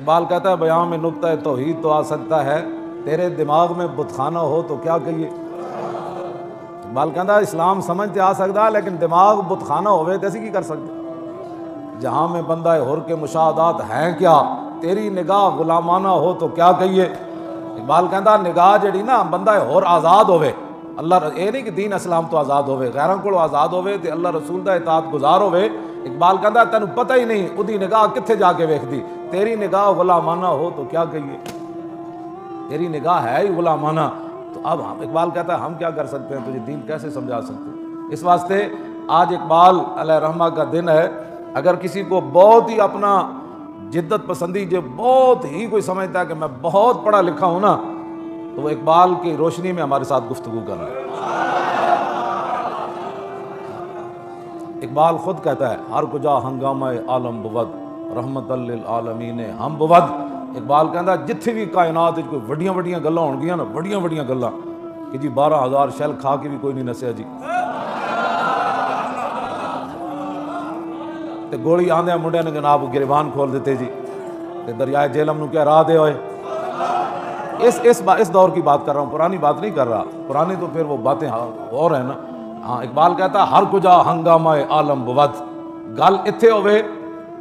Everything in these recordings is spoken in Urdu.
اقبال کہتا ہے بیان میں نقطہ توحید تو آ سکتا ہے، تیرے دماغ میں بت خانہ ہو تو کیا کہیے۔ اقبال کہتا ہے اسلام سمجھ تے آ سکتا لیکن دماغ بت خانہ ہوئے تو اسی کی کر سکتے۔ جہاں میں بندہ حر کے مشاہدات ہیں کیا، تیری نگاہ غلامانہ ہو تو کیا کہیے۔ اقبال کہتا نگاہ جڑی نا بندہ حر آزاد ہوئے، اللہ یہ نہیں کہ دین اسلام تو آزاد ہوئے، غیروں کو آزاد ہوئے تے اللہ رسول دا اطاعت گزار ہوئے۔ اقبال کہتا تینوں پتہ ہی نہیں اودی نگاہ کتھے جا کے ویکھدی، تیری نگاہ غلامانہ ہو تو کیا کہیے، تیری نگاہ ہے ہی غلامانہ۔ تو اب اقبال کہتا ہے ہم کیا کر سکتے ہیں، تجھے دین کیسے سمجھا سکتے ہیں۔ اس واسطے آج اقبال علیہ رحمہ کا دن ہے۔ اگر کسی کو بہت ہی اپنا جدت پسندی جو بہت ہی کوئی سمجھتا ہے کہ میں بہت پڑھا لکھا ہوں نا، تو وہ اقبال کی روشنی میں ہمارے ساتھ گفتگو کر رہا ہے۔ اقبال خود کہتا ہے ہر کجا ہنگامہ عالم بود رحمت للعالمین ہم بود۔ اقبال کہتا ہے جتھے بھی کائنات کوئی وڈیاں وڈیاں گلاں ہون گیاں نا، وڈیاں وڈیاں گلاں کہ جی 12,000 شیل کھا کے بھی کوئی نہیں نسیا جی، تے گولی آندے منڈے نے جناب گریبان کھول دیتے جی، تے دریائے جہلم نو کیا راہ دے ہوئے۔ اس دور کی بات کر رہا ہوں، پرانی بات نہیں کر رہا، پرانی تو پھر وہ باتیں اور ہیں نا۔ ہاں اقبال کہتا ہے ہر کجا ہنگامہ عالم بود، گل اتھے ہوئے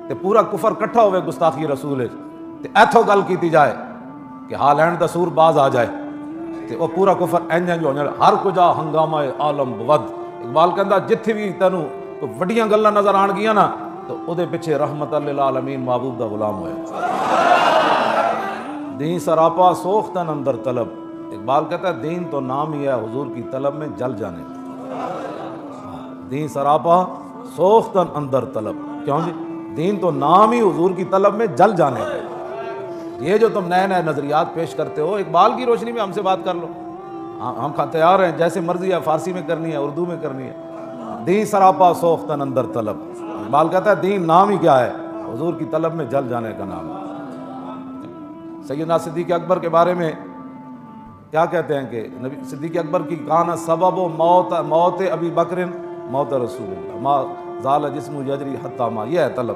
تے پورا کفر کٹھا ہوئے گستاخی رسول تے ایتھو گل کیتی جائے کہ ہالینڈ دا سور باز آ جائے تے وہ پورا کفر انج ہو جائے۔ ہر کجا ہنگامہ عالم بود، اقبال کہتا جتھے بھی تینوں کوئی وڈیاں گلاں نظر آن گیاں نا تو او دے پیچھے رحمت للعالمین محبوب دا غلام ہوئے۔ دین سراپا سوختن اندر طلب، اقبال کہتا ہے دین تو نام ہی ہے حضور کی طلب میں جل جانے۔ دین سراپا سوختن اندر طلب، کیوں جی دین تو نام ہی حضور کی طلب میں جل جانے۔ یہ جو تم نئے نئے نظریات پیش کرتے ہو اقبال کی روشنی میں ہم سے بات کر لو، ہم تیار ہیں، جیسے مرضی ہے، فارسی میں کرنی ہے، اردو میں کرنی ہے۔ دین سراپا سوختن اندر طلب، اقبال کہتا ہے دین نام ہی کیا ہے، حضور کی طلب میں جل جانے کا نام ہے۔ سیدنا صدیق اکبر کے بارے میں کیا کہتے ہیں کہ نبی صدیق اکبر کی کانا سبب موت ابی بکر موت رسول اللہ ما زال جسم یجری حتی ما، یہ ہے طلب۔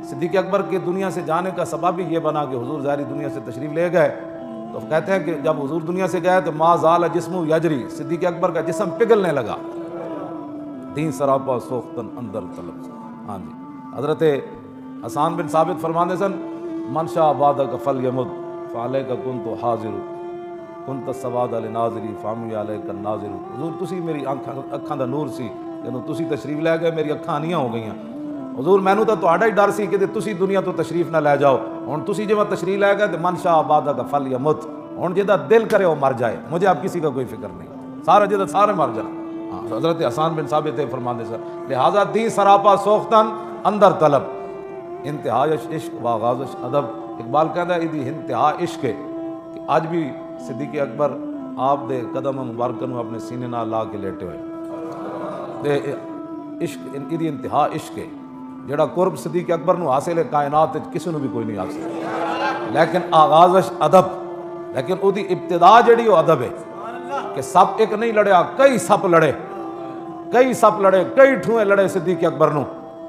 صدیق اکبر کے دنیا سے جانے کا سبب ہی یہ بنا کہ حضور ظاہری دنیا سے تشریف لے گئے، تو کہتے ہیں کہ جب حضور دنیا سے گئے تو ما زال جسم یجری، صدیق اکبر کا جسم پگھلنے لگا۔ دین سراپا سوختن اندر طلب۔ ہاں جی، حضرت حسان بن ثابت فرماندے سن من شاء بعدک فلیمت فعلیک کنت حاضر کنت السواد لناظری فامی علیک الناظر۔ حضور تسی میری اکھاں دا نور سی، جدوں تسی تشریف لے گئے میری اکھاں انیاں ہو گئیاں۔ حضور مینوں تو تہاڈا ہی ڈر سی کہ تسی دنیا تو تشریف نہ لے جاؤ، ہن تسی جے تشریف لے گئے تو من شاء بعدک فلیمت، ہن جدا دل کرے وہ مر جائے، مجھے اب کسی کا کوئی فکر نہیں، سارا جدا سارے مر جائیں۔ حضرت حسان بن ثابت فرماندے سر لہذا دین سراپا سوختن اندر طلب، انتہا عشق و آغاز ادب۔ اقبال کہتا ہے یہ انتہا عشق ہے کہ آج بھی صدیق اکبر آپ دے قدم مبارکہ نو اپنے سینے نال لا کے لیٹے ہوئے۔ عشق یہ انتہا عشق ہے، جڑا قرب صدیق اکبر نو حاصل ہے کائنات کسی نو بھی کوئی نہیں حاصل، لیکن آغازش ادب، لیکن وہ دی ابتدا جڑی وہ ادب ہے کہ سپ ایک نہیں لڑیا، کئی سپ لڑے، کئی سپ لڑے، کئی ٹھوئے لڑے صدیق اکبر نو۔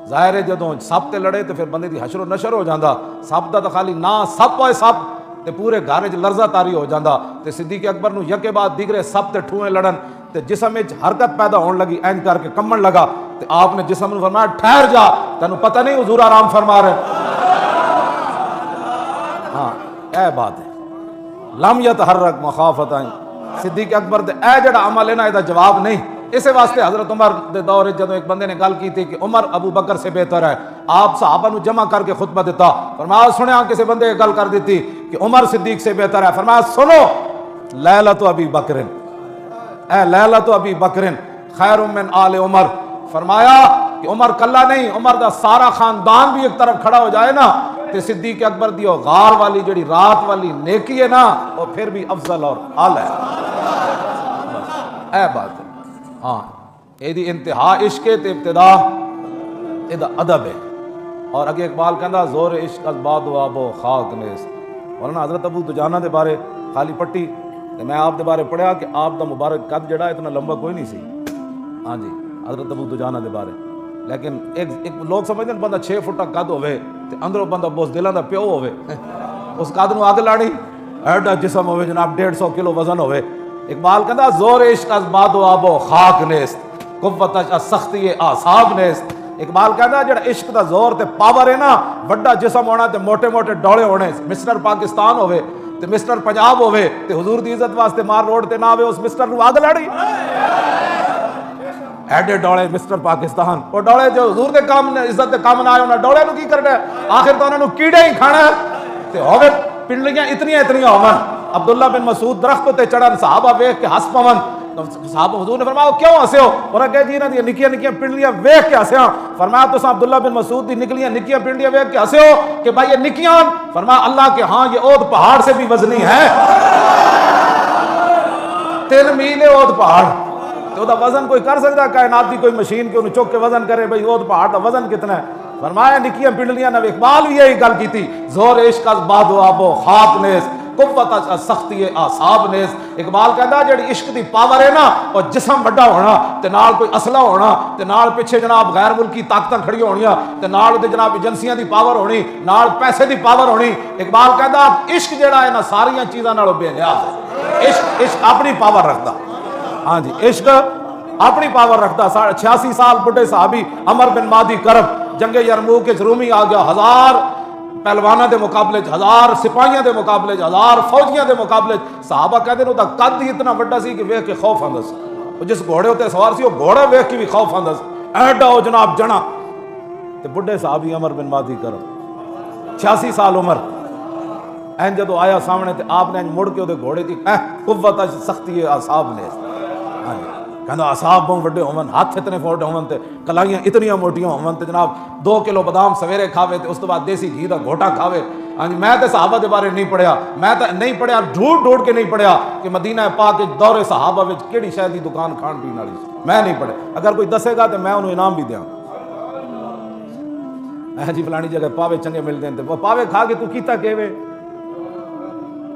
ظاہر ہے جدوں سپ تے لڑے تو پھر بندے دی حشر و نشر ہو جاندا، سپ دا تو خالی نا سپ ہوئے سپ تے پورے گھر وچ لرزہ تاری ہو جاندا، تے صدیق اکبر نو یکے بعد دیگرے سپ تے ٹھوئے لڑن تے جسم وچ حرکت پیدا ہون لگی، اینج کر کے کمن لگا، تے آپ نے جسم نو فرمایا ٹھہر جا، تینوں پتہ نہیں حضور آرام فرما رہے۔ ہاں اے بات ہے، لم یتحرک مخافتہ، صدیق اکبر دے اے جڑا عمل ہے نا دا جواب نہیں۔ اسے واسطے حضرت عمر دے دور جدوں ایک بندے نے گل کی تھی کہ عمر ابو بکر سے بہتر ہے، آپ صحابہ نو جمع کر کے خطبہ دیتا، فرمایا سنیا کسی بندے نے گل کر دیتی کہ عمر صدیق سے بہتر ہے، فرمایا سنو لیلۃ ابی بکر، اے لیلۃ ابی بکر خیر من آل عمر، فرمایا کہ عمر کلا نہیں، عمر دا سارا خاندان بھی ایک طرف کھڑا ہو جائے نا تے صدیق اکبر دی غار والی جڑی رات والی نیکی ہے نا وہ پھر بھی افضل اور اعلی ہے۔ اے بات ہے، ہاں یہ دی انتہا عشق تے ابتدا یہ ادب ہے۔ اور اگے اقبال کہندا زور عشق از باد و آب و خاک نیس، ورنہ حضرت ابو دجانہ دے بارے خالی پٹی تے میں آپ دے بارے پڑھیا کہ آپ دا مبارک قد جڑا اتنا لمبا کوئی نہیں سی۔ ہاں جی حضرت ابو دجانہ دے بارے لیکن ایک لوگ سمجھتے ہیں بندہ 6 فٹ قد ہوئے تے اندروں بندہ بزدلاں دا پیو ہوئے، اس قد نو اگ لاڑی، ایڈا جسم ہوئے جناب 150 کلو وزن ہوئے۔ اقبال کہندا زور عشق از باد و آب و خاک نیست، قوت از سختی اعصاب نیست۔ اقبال کہندا جڑا عشق دا زور تے پاور ہے نا، بڑا جسم ہونا تے موٹے موٹے ڈولے ہونے، مسٹر پاکستان ہوئے تے مسٹر پنجاب ہوئے تے حضور دی عزت واسطے مار روڈ تے نہ آوے، اس مسٹر نو اگ لاڑی۔ ایڈے ڈولے مسٹر پاکستان، وہ ڈولے جو حضور دے کام عزت دے کام نہ آئے، انہاں ڈولے نو کی کرنا ہے؟ آخر تو انہاں نو کیڑے ہی کھانا ہے تے ہوے پنڈلیاں اتنیاں ہون۔ عبداللہ بن مسعود درخت تے چڑھن، صحابہ ویکھ کے ہس پون، صحابہ حضور نے فرمایا کیوں ہسے ہو؟ انہاں کہا جی انہاں دی نکیاں نکیاں پنڈلیاں ویکھ کے ہسیاں۔ فرمایا تساں عبداللہ بن مسعود دی نکلیاں نکیاں پنڈلیاں ویکھ کے ہسے ہو کہ بھائی یہ نکیاں؟ فرمایا اللہ کے ہاں یہ اود پہاڑ سے بھی وزنی ہے، 3 میل ہے اود پہاڑ، تو دا وزن کوئی کر سکتا ہے؟ کائنات دی کوئی مشین کے انہوں چک کے وزن کرے بھائی اود پہاڑ دا وزن کتنا ہے؟ فرمایا نکیاں پنڈلیاں نہ۔ اقبال بھی یہی گل کیتی، زور عشق از باد و آب و خاک نیس، قوت از سختی اعصاب نیس۔ اقبال کہندا جڑی عشق دی پاور ہے نا، اور جسم بڑا ہونا تے نال کوئی اسلحہ ہونا تے نال پیچھے جناب غیر ملکی طاقتاں کھڑی ہونیاں تے نال دے جناب ایجنسیاں دی پاور ہونی، نال پیسے دی پاور ہونی۔ اقبال کہندا عشق جڑا ہے نا ساریاں چیزاں نالوں بے نیاز ہے۔ عشق اپنی پاور رکھدا، ہاں جی عشق اپنی پاور رکھتا۔ 86 سال بڑھے صحابی عمر بن مادی کرب جنگ یرموک کے رومی آ گیا، 1000 پہلوانہ دے مقابلے 1000 سپاہیاں دے مقابلے 1000 فوجیاں دے مقابلے، صحابہ کہتے ہیں دا قد ہی اتنا بڑا سی کہ ویکھ کے خوف آندا سی، وہ جس گھوڑے ہوتے سوار سی وہ گھوڑا ویکھ کے بھی خوف آندا سی، ایڈا او جناب جنا تے بڑھے صحابی عمر بن مادی کرب 86 سال عمر، این جدو آیا سامنے تے آپ نے مڑ کے دے گھوڑے دی قوت سختی اعصاب نے، کہنا اعصاب بہت بڑے ہون، ہاتھ اتنے فوٹے ہون تے کلائیاں اتنیاں موٹیاں ہون تے جناب 2 کلو بادام سویرے کھاوے تے اس تو بعد دیسی گھی دا گھوٹا کھاوے۔ میں تے صحابہ دے بارے نہیں پڑھیا، میں تے نہیں پڑھیا، ڈھونڈ کے نہیں پڑھیا کہ مدینہ پاک دور صحابہ وچ کیڑی شے دی دکان کھان پین والی، میں نہیں پڑھے۔ اگر کوئی دسے گا تے میں انہوں انعام بھی دیاں، جی فلانی جگہ پاوے چنگے ملتے ہیں تے وہ پاوے کھا کے تو کیتا کیوے؟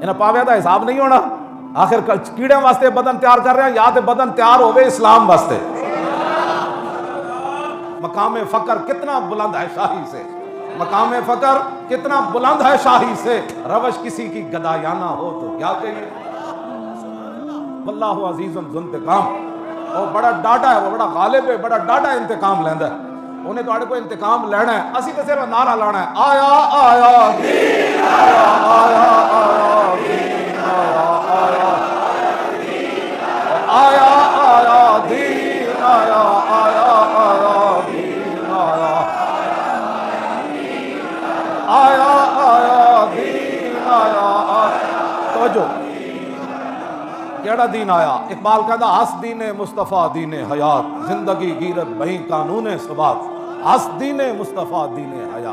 انہاں پاوے دا حساب نہیں ہونا۔ آخر کیڑے واسطے بدن تیار کر رہے ہیں یا تے بدن تیار ہوئے اسلام واسطے۔ مقام فقر کتنا بلند ہے شاہی سے، مقام فقر کتنا بلند ہے شاہی سے، روش کسی کی گدایانہ ہو تو کیا کہیے۔ واللہ عزیز ذو انتقام، وہ بڑا ڈاڈا ہے، وہ بڑا غالب ہے، بڑا ڈاڈا انتقام لیندا ہے۔ انہیں تو کوئی انتقام لینا ہے، اسی تے صرف نعرہ لانا ہے، آیا آیا دین آیا، آیا آیا دین آیا، آیا آیا دین آیا، آیا آیا دین آیا، آیا آیا دین آیا۔ توجہ، کیڑا دین آیا؟ اقبال کہتا ہس دین مصطفیٰ دین حیات، زندگی گیرت بہی قانون ثبات، ہس دین مصطفیٰ دین حیات۔